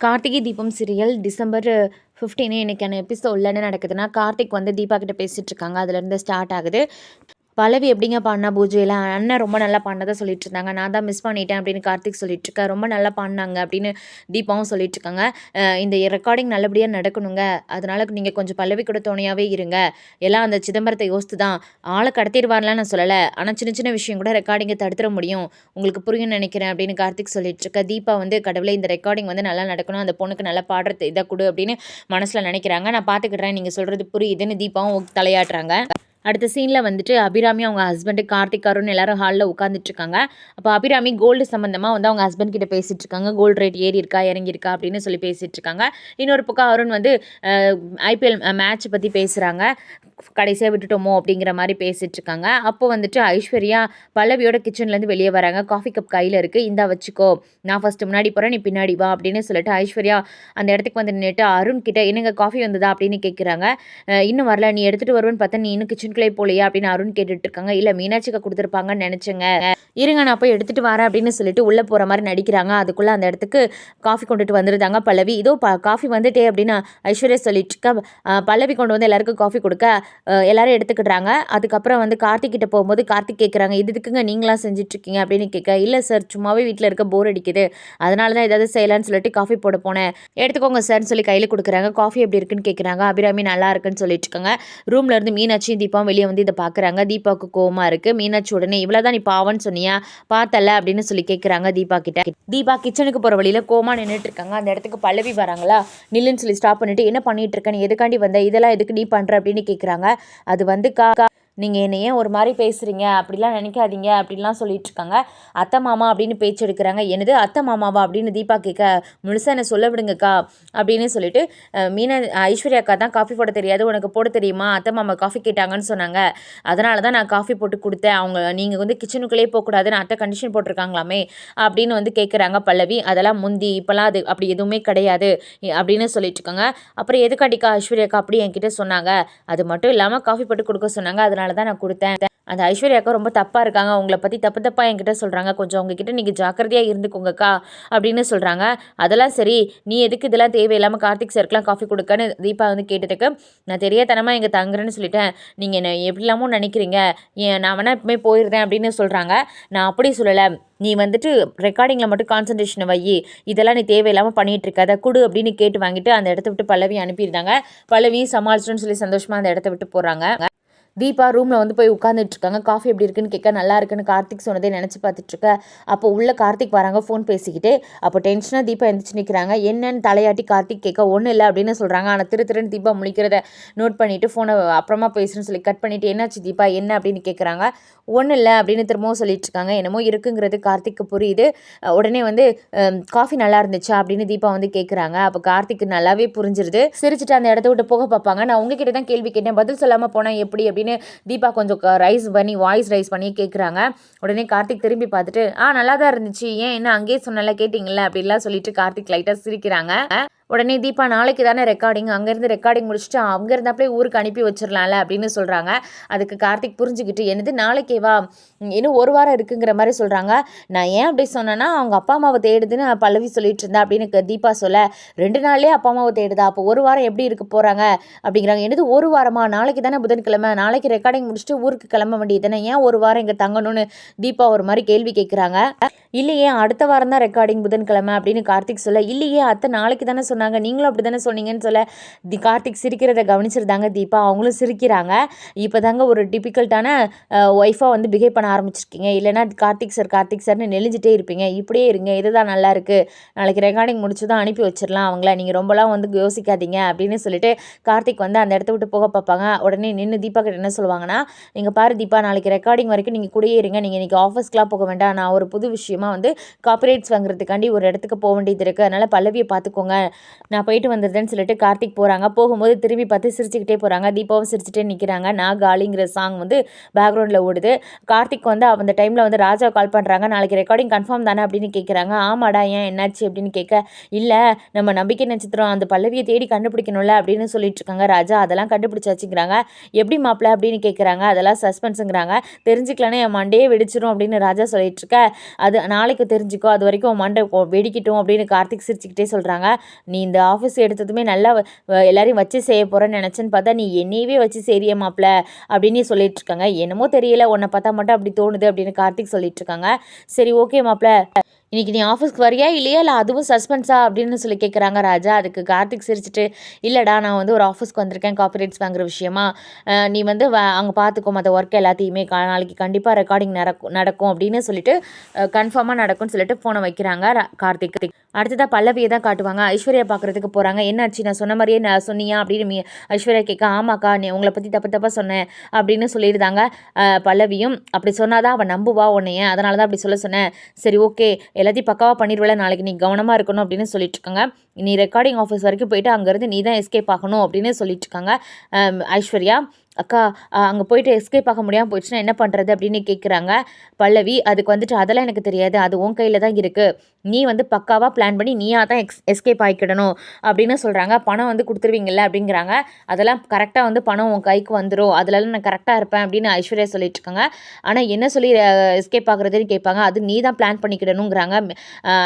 Karthigai Deepam serial December 15 இன்னைக்கான எபிசோடில் என்ன நடக்குதுன்னா, கார்த்திக் வந்து தீபா கிட்ட பேசிட்டு இருக்காங்க. அதுலேருந்து ஸ்டார்ட் ஆகுது. பல்லவி எப்படிங்க பாடினா பூஜையில் அண்ணன் ரொம்ப நல்லா பாடினதை சொல்லிட்டு இருந்தாங்க. நான் தான் மிஸ் பண்ணிட்டேன் அப்படின்னு கார்த்திக் சொல்லிட்டு இருக்கேன். ரொம்ப நல்லா பாடினாங்க அப்படின்னு தீபாவும் சொல்லிட்டு இருக்காங்க. இந்த ரெக்கார்டிங் நல்லபடியாக நடக்கணுங்க, அதனால நீங்கள் கொஞ்சம் பல்லவி கூட துணையாகவே இருங்க. எல்லாம் அந்த சிதம்பரத்தை யோசித்து தான் ஆளை கடத்திடுவார்லாம் நான் சொல்லலை, ஆனால் சின்ன சின்ன விஷயம் கூட ரெக்கார்டிங்கை தடுத்துட முடியும், உங்களுக்கு புரியும்னு நினைக்கிறேன் அப்படின்னு கார்த்திக் சொல்லிட்டு இருக்க. தீபா வந்து கடவுளை இந்த ரெக்கார்டிங் வந்து நல்லா நடக்கணும், அந்த பொண்ணுக்கு நல்லா பாடுறது இதை கொடு அப்படின்னு மனசில் நினைக்கிறாங்க. நான் பார்த்துக்கிட்றேன், நீங்கள் சொல்கிறது புரியுதுன்னு தீபாவும் தலையாட்டுறாங்க. அடுத்த சீனில் வந்துட்டு அபிராமி அவங்க ஹஸ்பண்டு கார்த்திக் அருண் எல்லாரும் ஹாலில் உட்காந்துட்ருக்காங்க. அப்போ அபிராமி கோல்டு சம்மந்தமாக வந்து அவங்க ஹஸ்பண்ட் கிட்ட பேசிகிட்டு இருக்காங்க. கோல்டு ரேட் ஏறி இருக்கா இறங்கியிருக்கா அப்படின்னு சொல்லி பேசிகிட்டு இருக்காங்க. இன்னொரு பக்கம் அருண் வந்து ஐபிஎல் மேட்ச் பற்றி பேசுகிறாங்க. கடைசியாக விட்டுட்டோமோ அப்படிங்கிற மாதிரி பேசிகிட்டு இருக்காங்க. அப்போ வந்துட்டு ஐஸ்வர்யா பல்லவியோட கிச்சன்லேருந்து வெளியே வராங்க. காஃபி கப் கையில் இருக்குது, இந்தா வச்சுக்கோ, நான் ஃபஸ்ட்டு முன்னாடி போகிறேன், நீ பின்னாடி வா அப்படின்னு சொல்லிட்டு ஐஸ்வர்யா அந்த இடத்துக்கு வந்து நின்றுட்டு அருண் கிட்ட என்னங்க காஃபி வந்ததா அப்படின்னு கேட்குறாங்க. இன்னும் வரல, நீ எடுத்துகிட்டு வருவேன்னு பார்த்தா நீ இன்னும் கிச்சனுக்குள்ளே போலையா அப்படின்னு அருண் கேட்டுட்டு இருக்காங்க. இல்லை மீனாட்சிக்கு கொடுத்துருப்பாங்கன்னு நினச்சேங்க, இருங்க நான் போய் எடுத்துகிட்டு வரேன் அப்படின்னு சொல்லிட்டு உள்ளே போகிற மாதிரி நடிக்கிறாங்க. அதுக்குள்ளே அந்த இடத்துக்கு காஃபி கொண்டுட்டு வந்துருந்தாங்க பல்லவி. இதோ காஃபி வந்துட்டே அப்படின்னு ஐஸ்வர்யா சொல்லிட்டு இருக்கா. பல்லவி கொண்டு வந்து எல்லாருக்கும் காஃபி கொடுக்க எல்லாரும் எடுத்துக்கிட்டாங்க. அதுக்கப்புறம் வந்து கார்த்திக் கிட்ட போகும்போது கார்த்திக் கேட்குறாங்க, இது இதுக்குங்க நீங்களாம் செஞ்சிட்ருக்கீங்க அப்படின்னு கேட்க, இல்லை சார் சும்மாவே வீட்டில் இருக்க போர் அடிக்குது, அதனால தான் ஏதாவது செய்யலான்னு சொல்லிட்டு காஃபி போட போனேன், எடுத்துக்கோங்க சார்னு சொல்லி கையில் கொடுக்குறாங்க. காஃபி எப்படி இருக்குன்னு கேட்குறாங்க. அபிராமி நல்லா இருக்குன்னு சொல்லிட்டு இருக்காங்க. ரூம்ல இருந்து மீனாட்சியும் தீபாவும் வெளியே வந்து இதை பார்க்குறாங்க. தீபாவுக்கு கோவமாக இருக்குது. மீனாட்சி உடனே இவ்வளோதான் நீ பாவன்னு சொன்னியா, பார்த்தல அப்படின்னு சொல்லி கேட்குறாங்க தீபா கிட்ட. தீபா கிச்சனுக்கு போகிற வழியில் கோமா நின்றுட்டு இருக்காங்க. அந்த இடத்துக்கு பல்லவி வராங்களா, நில்லுன்னு சொல்லி ஸ்டாப் பண்ணிட்டு என்ன பண்ணிட்டு இருக்க, நீ எதுக்காண்டி வந்த, இதெல்லாம் எதுக்கு நீ பண்ணுற அப்படின்னு கேட்குறாங்க. அது வந்து நீங்கள் என்னை ஏன் ஒரு மாதிரி பேசுகிறீங்க, அப்படிலாம் நினைக்காதீங்க அப்படின்லாம் சொல்லிட்டு இருக்காங்க. அத்தை மாமா அப்படின்னு பேச்சு எடுக்கிறாங்க. என்னது அத்தை மாமாவா அப்படின்னு தீபா கேட்க, முழுசாக என்னை சொல்ல விடுங்கக்கா அப்படின்னு சொல்லிட்டு ஐஸ்வர்யா அக்கா தான் காஃபி போட தெரியாது, உனக்கு போட தெரியுமா, அத்தை மாமா காஃபி கேட்டாங்கன்னு சொன்னாங்க, அதனால தான் நான் காஃபி போட்டு கொடுத்தேன், அவங்க நீங்கள் வந்து கிச்சனுக்குள்ளேயே போகக்கூடாதுன்னு அத்தை கண்டிஷன் போட்டிருக்காங்களாமே அப்படின்னு வந்து கேட்குறாங்க பல்லவி. அதெல்லாம் முந்தி, இப்போலாம் அது அப்படி எதுவுமே கிடையாது அப்படின்னு சொல்லிட்டு இருக்காங்க. அப்புறம் எதுக்காண்டிக்கா ஐஸ்வர்யாக்கா அப்படி என்கிட்ட சொன்னாங்க, அது மட்டும் இல்லாமல் காஃபி போட்டு கொடுக்க சொன்னாங்க, அதனால தான் நான் கொடுத்தேன். அந்த ஐஸ்வர்யாக்கா ரொம்ப தப்பாக இருக்காங்க, உங்களை பற்றி தப்பாக என்கிட்ட சொல்கிறாங்க, கொஞ்சம் உங்ககிட்ட நீங்கள் ஜாக்கிரதையாக இருந்துக்கோங்கக்கா அப்படின்னு சொல்கிறாங்க. அதெல்லாம் சரி, நீ எதுக்கு இதெல்லாம் தேவையில்லாமல் கார்த்திக் சாருக்குலாம் காஃபி கொடுக்கன்னு தீபா வந்து கேட்டதுக்கு, நான் தெரியாதனமாக இங்கே தங்குறேன்னு சொல்லிட்டேன், நீங்கள் என்ன எப்படிலாமோ நினைக்கிறீங்க, நான் வேணா எப்பவுமே போயிருந்தேன் அப்படின்னு சொல்கிறாங்க. நான் அப்படி சொல்லலை, நீ வந்துட்டு ரெக்கார்டிங்கில் மட்டும் கான்சன்ட்ரேஷனை வை, இதெல்லாம் நீ தேவையில்லாமல் பண்ணிகிட்டு இருக்காத, குடு அப்படின்னு கேட்டு வாங்கிட்டு அந்த இடத்த விட்டு பல்லவி அனுப்பியிருந்தாங்க. பல்லவி சமாளிச்சிட்டுன்னு சொல்லி சந்தோஷமாக அந்த இடத்த விட்டு போகிறாங்க. தீபா ரூமில் வந்து போய் உட்காந்துட்டு இருக்காங்க. காஃபி எப்படி இருக்குன்னு கேட்க, நல்லா இருக்குன்னு கார்த்திக் சொன்னதே நினச்சி பார்த்துட்ருக்க. அப்போ உள்ள கார்த்திக் வராங்க ஃபோன் பேசிக்கிட்டு. அப்போ டென்ஷனாக தீபா எழுந்திரிச்சு நிற்கிறாங்க. என்னன்னு தலையாட்டி கார்த்திக் கேட்க, ஒன்றும் இல்லை அப்படின்னு சொல்கிறாங்க. ஆனால் திருன்னு தீபா முழிக்கிறத நோட் பண்ணிவிட்டு ஃபோனை அப்புறமா பேசுகிறேன்னு சொல்லி கட் பண்ணிவிட்டு, என்னாச்சு தீபா என்ன அப்படின்னு கேட்குறாங்க. ஒன்றும் இல்லை அப்படின்னு திரும்பவும் சொல்லிட்டு இருக்காங்க. என்னமோ இருக்குங்கிறது கார்த்திக்கு புரியுது. உடனே வந்து காஃபி நல்லா இருந்துச்சா அப்படின்னு தீபா வந்து கேட்குறாங்க. அப்போ கார்த்திக்கு நல்லாவே புரிஞ்சிருது. சிரிச்சுட்டு அந்த இடத்த விட்டு போக பார்ப்பாங்க. நான் உங்ககிட்ட தான் கேள்வி கேட்டேன், பதில் சொல்லாமல் போனால் எப்படி அப்படின்னு தீபா கொஞ்சம் வாய்ஸ் ரைஸ் பண்ணி கேட்குறாங்க. உடனே கார்த்திக் திரும்பி பார்த்துட்டு, நல்லா தான் இருந்துச்சு, ஏன் என்ன அங்கேயே சொன்னல கேட்டிங்களே அப்படின்லாம் சொல்லிட்டு கார்த்திக் லைட்டாக சிரிக்கிறாங்க. உடனே தீபா நாளைக்கு தானே ரெக்கார்டிங், அங்கேருந்து ரெக்கார்டிங் முடிச்சுட்டு அங்கே இருந்தாப்பே ஊருக்கு அனுப்பி வச்சிடலாம்ல அப்படின்னு சொல்கிறாங்க. அதுக்கு கார்த்திக் புரிஞ்சுக்கிட்டு, என்னது நாளைக்கேவா, இன்னும் ஒரு வாரம் இருக்குங்கிற மாதிரி சொல்கிறாங்க. நான் ஏன் அப்படி சொன்னேன்னா, அவங்க அப்பா அம்மாவை தேடுதுன்னு பல்லவி சொல்லிட்டு இருந்தா அப்படின்னு தீபா சொல்ல, 2 நாள்லேயே அப்பா அம்மாவை தேடுதா, அப்போ ஒரு வாரம் எப்படி இருக்க போகிறாங்க அப்படிங்கிறாங்க. என்னது ஒரு வாரமா, நாளைக்கு தானே புதன்கிழமை, நாளைக்கு ரெக்கார்டிங் முடிச்சுட்டு ஊருக்கு கிளம்ப வேண்டியது தானே, ஏன் ஒரு வாரம் இங்கே தங்கணும்னு தீபா ஒரு மாதிரி கேள்வி கேட்குறாங்க. இல்லையே அடுத்த வாரம் தான் ரெக்கார்டிங் புதன்கிழமை அப்படின்னு கார்த்திக் சொல்ல, இல்லையே அத்தை நாளைக்கு தானே சொன்னாங்க, நீங்களும் அப்படி தானே சொன்னீங்கன்னு சொல்ல, கார்த்திக் சிரிக்கிறத கவனிச்சிருந்தாங்க தீபா. அவங்களும் சிரிக்கிறாங்க. இப்போ தாங்க ஒரு டிபிக்கல்ட்டான ஒய்ஃபாக வந்து பிஹேவ் பண்ண ஆரம்பிச்சிருக்கீங்க, இல்லைனா கார்த்திக் சார்னு நெளிஞ்சிட்டே இருப்பீங்க, இப்படியே இருங்க, இதுதான் நல்லா இருக்குது, நாளைக்கு ரெக்கார்டிங் முடிச்சு தான் அனுப்பி வச்சிடலாம் அவங்கள, நீங்கள் ரொம்பலாம் வந்து யோசிக்காதீங்க அப்படின்னு சொல்லிட்டு கார்த்திக் வந்து அந்த இடத்த விட்டு போக பார்ப்பாங்க. உடனே நின்று தீபா கிட்ட என்ன சொல்லுவாங்கன்னா, நீங்கள் பாரு தீபா, நாளைக்கு ரெக்கார்டிங் வரைக்கும் நீங்கள் கூடயே இருங்க, நீங்கள் இன்றைக்கி ஆஃபீஸ்க்குலாம் போக வேண்டாம், நான் ஒரு புது விஷயமா வந்து காப்பிரைட்ஸ் வாங்குறதுக்காண்டி ஒரு இடத்துக்கு போக வேண்டியது இருக்குது, அதனால் பல்லவியை பார்த்துக்கோங்க, நான் போயிட்டு வந்துடுறேன்னு சொல்லிட்டு கார்த்திக் போகிறாங்க. போகும்போது திரும்பி பார்த்து சிரிச்சுக்கிட்டே போகிறாங்க. தீபாவும் சிரிச்சுட்டே நிற்கிறாங்க. நான் காலிங்கிற சாங் வந்து பேக்ரவுண்டில் ஓடுது. கார்த்திக் வந்து அந்த டைமில் வந்து ராஜா கால் பண்ணுறாங்க. நாளைக்கு ரெக்கார்டிங் கன்ஃபார்ம் தானே அப்படின்னு கேட்குறாங்க. ஆமாடா, ஏன் என்னாச்சு அப்படின்னு கேட்க, இல்லை நம்ம நம்பிக்கை நட்சத்திரம் அந்த பல்லவியை தேடி கண்டுபிடிக்கணும்ல அப்படின்னு சொல்லிட்டு இருக்காங்க ராஜா. அதெல்லாம் கண்டுபிடிச்சாச்சுங்கிறாங்க. எப்படி மாப்பிள்ள அப்படின்னு கேட்குறாங்க. அதெல்லாம் சஸ்பென்ஸுங்கிறாங்க. தெரிஞ்சுக்கலான்னு என் மண்டையே வெடிச்சிரும் அப்படின்னு ராஜா சொல்லிட்டு இருக்க, அது நாளைக்கு தெரிஞ்சுக்கோ, அது வரைக்கும் உன் மண்டை வெடிக்கட்டும் அப்படின்னு கார்த்திக் சிரிச்சுக்கிட்டே சொல்கிறாங்க. நீ இந்த ஆஃபீஸ் எடுத்ததுமே நல்லா எல்லாரையும் வச்சு செய்ய போகிறேன்னு நினச்சேன்னு பார்த்தா நீ என்னையவே வச்சு செய்ய மாப்பிள்ள அப்படின்னு சொல்லிட்டு இருக்காங்க. என்னமோ தெரியல, உன்னை பார்த்தா மட்டும் அப்படி தோணுது அப்படின்னு கார்த்திக் சொல்லிட்டு இருக்காங்க. சரி ஓகே மாப்பிள்ள, இன்னைக்கு நீ ஆஃபீஸ்க்கு வரியா இல்லையா, இல்லை அதுவும் சஸ்பென்ஸா அப்படின்னு சொல்லி கேட்குறாங்க ராஜா. அதுக்கு கார்த்திக் சிரிச்சிட்டு, இல்லைடா நான் வந்து ஒரு ஆஃபீஸ்க்கு வந்திருக்கேன் காப்பரேட்ஸ் வாங்குற விஷயமா, நீ வந்து அங்கே பார்த்துக்கோ மற்ற ஒர்க் எல்லாத்தையுமே, நாளைக்கு கண்டிப்பாக ரெக்கார்டிங் நடக்கும் அப்படின்னு சொல்லிட்டு கன்ஃபார்மாக நடக்கும்னு சொல்லிட்டு ஃபோனை வைக்கிறாங்க கார்த்திக். அடுத்ததாக பல்லவியை தான் காட்டுவாங்க. ஐஸ்வர்யா பார்க்குறதுக்கு போகிறாங்க. என்னாச்சு, நான் சொன்ன மாதிரியே நான் சொன்னியா அப்படின்னு ஐஸ்வர்யா கேட்க, ஆமாக்கா நீ உங்களை பற்றி தப்பாக சொன்னேன் அப்படின்னு சொல்லியிருந்தாங்க பல்லவியும். அப்படி சொன்னாதான் அவன் நம்புவா உன்னைய, அதனால தான் அப்படி சொன்னேன். சரி ஓகே, எல்லாத்தையும் பக்காவாக பண்ணிடுவல, நாளைக்கு நீ கவனமாக இருக்கணும் அப்படின்னு சொல்லிட்டு இருக்காங்க. நீ ரெக்கார்டிங் ஆஃபீஸ் வரைக்கும் போயிட்டு அங்கேருந்து நீ தான் எஸ்கேப் ஆகணும் அப்படின்னு சொல்லிட்டு இருக்காங்க ஐஸ்வர்யா. அக்கா அங்கே போயிட்டு எஸ்கேப் ஆக முடியாமல் போயிடுச்சுன்னா என்ன பண்ணுறது அப்படின்னு கேட்குறாங்க பல்லவி. அதுக்கு வந்துட்டு அதெல்லாம் எனக்கு தெரியாது, அது உன் கையில் தான் இருக்குது, நீ வந்து பக்காவாக பிளான் பண்ணி நீயாக தான் எஸ்கேப் ஆகிக்கிடணும் அப்படின்னு சொல்கிறாங்க. பணம் வந்து கொடுத்துருவீங்கல்ல அப்படிங்கிறாங்க. அதெல்லாம் கரெக்டாக வந்து பணம் உன் கைக்கு வந்துடும், அதிலலாம் நான் கரெக்டாக இருப்பேன் அப்படின்னு ஐஸ்வர்யா சொல்லிட்டு இருக்காங்க. ஆனால் என்ன சொல்லி எஸ்கேப் ஆகுறதுன்னு கேட்பாங்க. அது நீ தான் பிளான் பண்ணிக்கிடணுங்கிறாங்க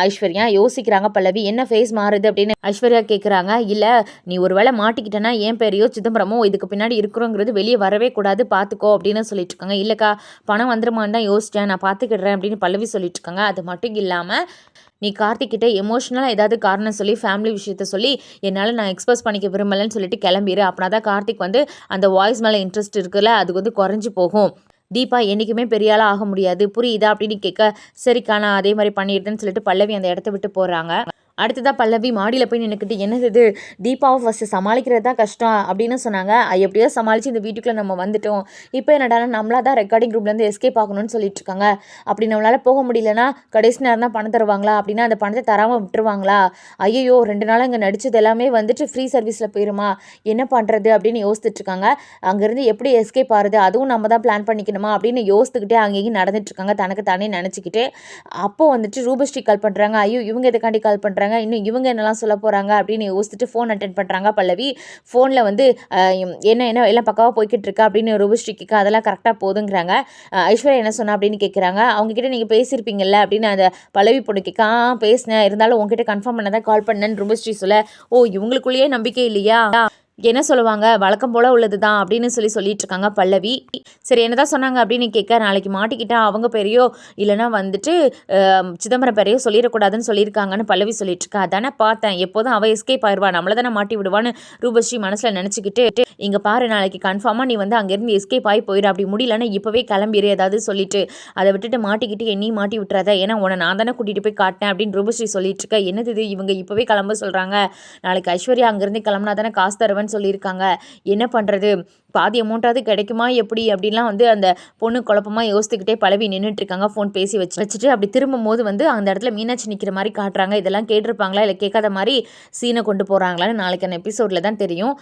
ஐஸ்வர்யா. யோசிக்கிறாங்க பல்லவி. என்ன ஃபேஸ் மாறுது அப்படின்னு ஐஸ்வர்யா கேட்குறாங்க. இல்லை நீ ஒரு வேளை மாட்டிக்கிட்டேன்னா என் பேரையோ சிதம்பரமோ இதுக்கு பின்னாடி இருக்கிறோங்கிறது வெளியே வரவே கூடாது, பார்த்துக்கோ அப்படின்னு சொல்லிட்டு இருக்காங்க. இல்லைக்கா பணம் வந்துருமான்னு தான் யோசித்தேன், நான் பார்த்துக்கிடுறேன் அப்படின்னு பல்லவி சொல்லிட்டு இருக்காங்க. அது மட்டும் இல்லாமல் நீ கார்த்திக்கிட்ட எமோஷ்னலாக ஏதாவது காரணம் சொல்லி ஃபேமிலி விஷயத்த சொல்லி என்னால் நான் எக்ஸ்பிரஸ் பண்ணிக்க விரும்பலன்னு சொல்லிட்டு கிளம்பிடு. அப்படின்னா தான் கார்த்திக் வந்து அந்த வாய்ஸ் மேலே இன்ட்ரெஸ்ட் இருக்குல்ல அது வந்து குறைஞ்சி போகும். தீபா என்றைக்குமே பெரியாளாக ஆக முடியாது, புரியுதா அப்படின்னு கேட்க, சரிக்கா நான் அதே மாதிரி பண்ணிடுறேன்னு சொல்லிட்டு பல்லவி அந்த இடத்த விட்டு போகிறாங்க. அடுத்ததாக பல்லவி மாடியில் போய் நின்றுக்கிட்டு, என்னது இது தீபாவை ஃபஸ்ட்டு சமாளிக்கிறது தான் கஷ்டம் அப்படின்னு சொன்னாங்க. எப்படியோ சமாளித்து இந்த வீட்டுக்குள்ளே நம்ம வந்துட்டோம், இப்போ என்னடா நம்மளா தான் ரெக்கார்டிங் ரூம்லேருந்து எஸ்கேப் ஆகணும்னு சொல்லிட்டு இருக்காங்க. அப்படி நம்மளால் போக முடியலன்னா கடைசி நேரம் தான் பணம் தருவாங்களா, அப்படின்னா அந்த பணத்தை தராமல் விட்டுருவாங்களா, ஐயோ 2 நாள் அங்கே நடித்தது எல்லாமே வந்துட்டு ஃப்ரீ சர்வீஸில் போயிருமா, என்ன பண்ணுறது அப்படின்னு யோசிச்சுட்டு இருக்காங்க. அங்கேருந்து எப்படி எஸ்கேப் ஆகுது, அதுவும் நம்ம தான் பிளான் பண்ணிக்கணுமா அப்படின்னு யோசித்துக்கிட்டே அங்கேயும் நடந்துட்டு இருக்காங்க தனக்கு தானே நினச்சிக்கிட்டு. அப்போது வந்துட்டு ரூபஸ்ரீ கால் பண்ணுறாங்க. ஐயோ இவங்க எதுக்காண்டி கால் பண்ணுறாங்க, இன்னும் இவங்க என்னெல்லாம் சொல்ல போகிறாங்க அப்படின்னு யோசிச்சுட்டு ஃபோன் அட்டென்ட் பண்ணுறாங்க பல்லவி. ஃபோனில் வந்து என்ன எல்லாம் பக்காவாக போய்கிட்டு இருக்கா அப்படின்னு ரூபஸ்ரீ கேட்க, அதெல்லாம் கரெக்டாக போதுங்கிறாங்க. ஐஸ்வர்யா என்ன சொன்னா அப்படின்னு கேட்குறாங்க. அவங்ககிட்ட நீங்கள் பேசியிருப்பீங்கல்ல அப்படின்னு அந்த பல்லவி பொண்ணு கேட்க, பேசினேன், இருந்தாலும் உங்ககிட்ட கன்ஃபார்ம் பண்ண தான் கால் பண்ணேன்னு ரூபஸ்ரீ சொல்ல, ஓ இவங்களுக்குள்ளேயே நம்பிக்கை இல்லையா, என்ன சொல்லுவாங்க வழக்கம் போல் உள்ளது தான் அப்படின்னு சொல்லிட்டு இருக்காங்க பல்லவி. சரி என்னதான் சொன்னாங்க அப்படின்னு கேட்க, நாளைக்கு மாட்டிக்கிட்டா அவங்க பேரையோ இல்லைனா வந்துட்டு சிதம்பரம் பேரையோ சொல்லிடக்கூடாதுன்னு சொல்லியிருக்காங்கன்னு பல்லவி சொல்லிட்டு இருக்கா. அதானே பார்த்தேன், எப்போதும் அவள் எஸ்கேப் ஆயிடுவா, நம்மளை தானே மாட்டி விடுவான்னு ரூபஸ்ரீ மனசில் நினச்சிக்கிட்டு, இங்கே பாரு நாளைக்கு கன்ஃபார்மாக நீ வந்து அங்கேருந்து எஸ்கேப் ஆகி போயிடு, அப்படி முடியலன்னா இப்போவே கிளம்பிடு ஏதாவது சொல்லிட்டு, அதை விட்டுட்டு மாட்டிக்கிட்டு என்னையும் மாட்டி விட்டுறாத, ஏன்னா உன்னை நான் தானே கூட்டிகிட்டு போய் காட்டினேன் அப்படின்னு ரூபஸ்ரீ சொல்லிட்டு இருக்கா. என்னது இது இவங்க இப்போவே கிளம்ப சொல்கிறாங்க, நாளைக்கு ஐஸ்வர்யா அங்கேருந்து கிளம்புனா தானே காசு தருவேன் சொல்லியிருக்காங்க, என்ன பண்ணுறது, பாதி அமௌண்ட்டாவது கிடைக்குமா எப்படி அப்படின்லாம் வந்து அந்த பொண்ணு குழப்பமாக யோசித்துக்கிட்டே பல்லவி நின்றுட்டு இருக்காங்க. ஃபோன் பேசி வச்சுட்டு அப்படி திரும்பும் போது வந்து அந்த இடத்துல மீனாட்சி நிற்கிற மாதிரி காட்டுறாங்க. இதெல்லாம் கேட்டிருப்பாங்களா இல்லை கேட்காத மாதிரி சீனை கொண்டு போகிறாங்களான்னு நாளைக்கான எபிசோடில் தான் தெரியும்.